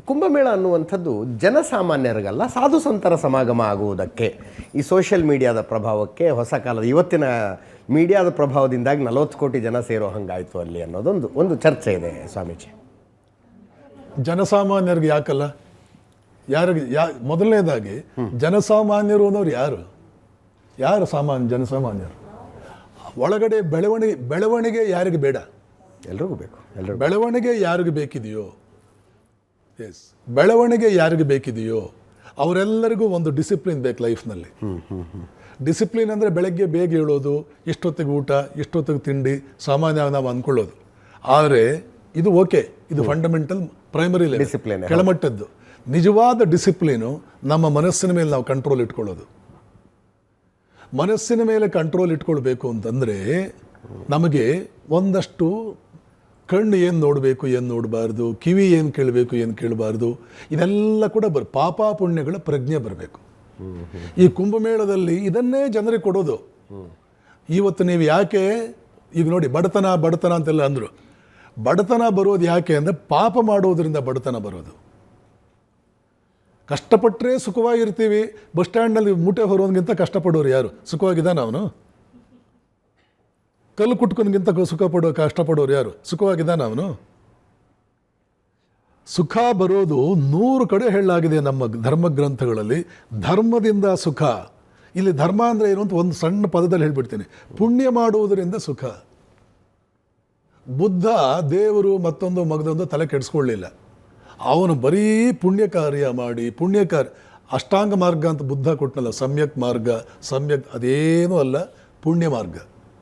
ಕುಂಭಮೇಳ ಅನ್ನುವಂಥದ್ದು ಜನಸಾಮಾನ್ಯರಿಗಲ್ಲ ಸಾಧು ಸಂತರ ಸಮಾಗಮ ಆಗುವುದಕ್ಕೆ ಈ ಸೋಷಿಯಲ್ ಮೀಡಿಯಾದ ಪ್ರಭಾವಕ್ಕೆ ಹೊಸ ಕಾಲದ ಇವತ್ತಿನ ಮೀಡಿಯಾದ ಪ್ರಭಾವದಿಂದಾಗಿ 40 ಕೋಟಿ ಜನ ಸೇರೋ ಹಂಗಾಯಿತು ಅಲ್ಲಿ ಅನ್ನೋದೊಂದು ಚರ್ಚೆ ಇದೆ ಸ್ವಾಮೀಜಿ. ಜನಸಾಮಾನ್ಯರಿಗೆ ಯಾಕಲ್ಲ? ಮೊದಲನೇದಾಗಿ ಜನಸಾಮಾನ್ಯರು ಅನ್ನೋರು ಯಾರು ಜನಸಾಮಾನ್ಯರು? ಒಳಗಡೆ ಬೆಳವಣಿಗೆ ಯಾರಿಗೆ ಬೇಡ? ಎಲ್ರಿಗೂ ಬೇಕು. ಬೆಳವಣಿಗೆ ಯಾರಿಗೆ ಬೇಕಿದೆಯೋ, ಬೆಳವಣಿಗೆ ಯಾರಿಗೆ ಬೇಕಿದೆಯೋ ಅವರೆಲ್ಲರಿಗೂ ಒಂದು ಡಿಸಿಪ್ಲಿನ್ ಬೇಕು ಲೈಫ್ನಲ್ಲಿ. ಡಿಸಿಪ್ಲಿನ್ ಅಂದರೆ ಬೆಳಗ್ಗೆ ಬೇಗ ಹೇಳೋದು, ಇಷ್ಟೊತ್ತಿಗೆ ಊಟ, ಇಷ್ಟೊತ್ತಿಗೆ ತಿಂಡಿ, ಸಾಮಾನ್ಯವಾಗಿ ನಾವು ಅಂದ್ಕೊಳ್ಳೋದು. ಆದರೆ ಇದು ಓಕೆ, ಇದು ಫಂಡಮೆಂಟಲ್ ಪ್ರೈಮರಿ ಡಿಸಿಪ್ಲಿನ್, ಕೆಳಮಟ್ಟದ್ದು. ನಿಜವಾದ ಡಿಸಿಪ್ಲಿನು ನಮ್ಮ ಮನಸ್ಸಿನ ಮೇಲೆ ನಾವು ಕಂಟ್ರೋಲ್ ಇಟ್ಕೊಳ್ಳೋದು. ಮನಸ್ಸಿನ ಮೇಲೆ ಕಂಟ್ರೋಲ್ ಇಟ್ಕೊಳ್ಬೇಕು ಅಂತಂದರೆ ನಮಗೆ ಒಂದಷ್ಟು ಕಣ್ಣು ಏನು ನೋಡಬೇಕು, ಏನು ನೋಡಬಾರ್ದು, ಕಿವಿ ಏನು ಕೇಳಬೇಕು, ಏನು ಕೇಳಬಾರ್ದು, ಇದೆಲ್ಲ ಕೂಡ ಪಾಪ ಪುಣ್ಯಗಳ ಪ್ರಜ್ಞೆ ಬರಬೇಕು. ಈ ಕುಂಭಮೇಳದಲ್ಲಿ ಇದನ್ನೇ ಜನರಿಗೆ ಕೊಡೋದು. ಇವತ್ತು ನೀವು ಯಾಕೆ ಈಗ ನೋಡಿ ಬಡತನ ಅಂತೆಲ್ಲ ಅಂದರು. ಬಡತನ ಬರೋದು ಯಾಕೆ ಅಂದರೆ ಪಾಪ ಮಾಡೋದ್ರಿಂದ ಬಡತನ ಬರೋದು. ಕಷ್ಟಪಟ್ಟರೆ ಸುಖವಾಗಿರ್ತೀವಿ. ಬಸ್ ಸ್ಟ್ಯಾಂಡ್ನಲ್ಲಿ ಮೂಟೆ ಹೊರೋನ್ಗಿಂತ ಕಷ್ಟಪಡೋರು ಯಾರು? ಸುಖವಾಗಿದ್ದಾನೆ ಅವನು? ಕಲ್ಲು ಕುಟ್ಕೊನ್ಗಿಂತ ಕಷ್ಟಪಡೋರು ಯಾರು? ಸುಖವಾಗಿದ್ದಾನೆ ಅವನು? ಸುಖ ಬರೋದು 100 ಕಡೆ ಹೇಳಲಾಗಿದೆ ನಮ್ಮ ಧರ್ಮಗ್ರಂಥಗಳಲ್ಲಿ. ಧರ್ಮದಿಂದ ಸುಖ. ಇಲ್ಲಿ ಧರ್ಮ ಅಂದರೆ ಏನು ಅಂತ ಒಂದು ಸಣ್ಣ ಪದದಲ್ಲಿ ಹೇಳ್ಬಿಡ್ತೀನಿ. ಪುಣ್ಯ ಮಾಡುವುದರಿಂದ ಸುಖ. ಬುದ್ಧ ದೇವರು ಮಗದೊಂದು ತಲೆ ಕೆಡಿಸ್ಕೊಳ್ಳಿಲ್ಲ. ಅವನು ಬರೀ ಪುಣ್ಯ ಕಾರ್ಯ ಮಾಡಿ ಅಷ್ಟಾಂಗ ಮಾರ್ಗ ಅಂತ ಬುದ್ಧ ಕೊಟ್ಟನಲ್ಲ, ಸಮ್ಯಕ್ ಮಾರ್ಗ, ಅದೇನೂ ಅಲ್ಲ, ಪುಣ್ಯ ಮಾರ್ಗ.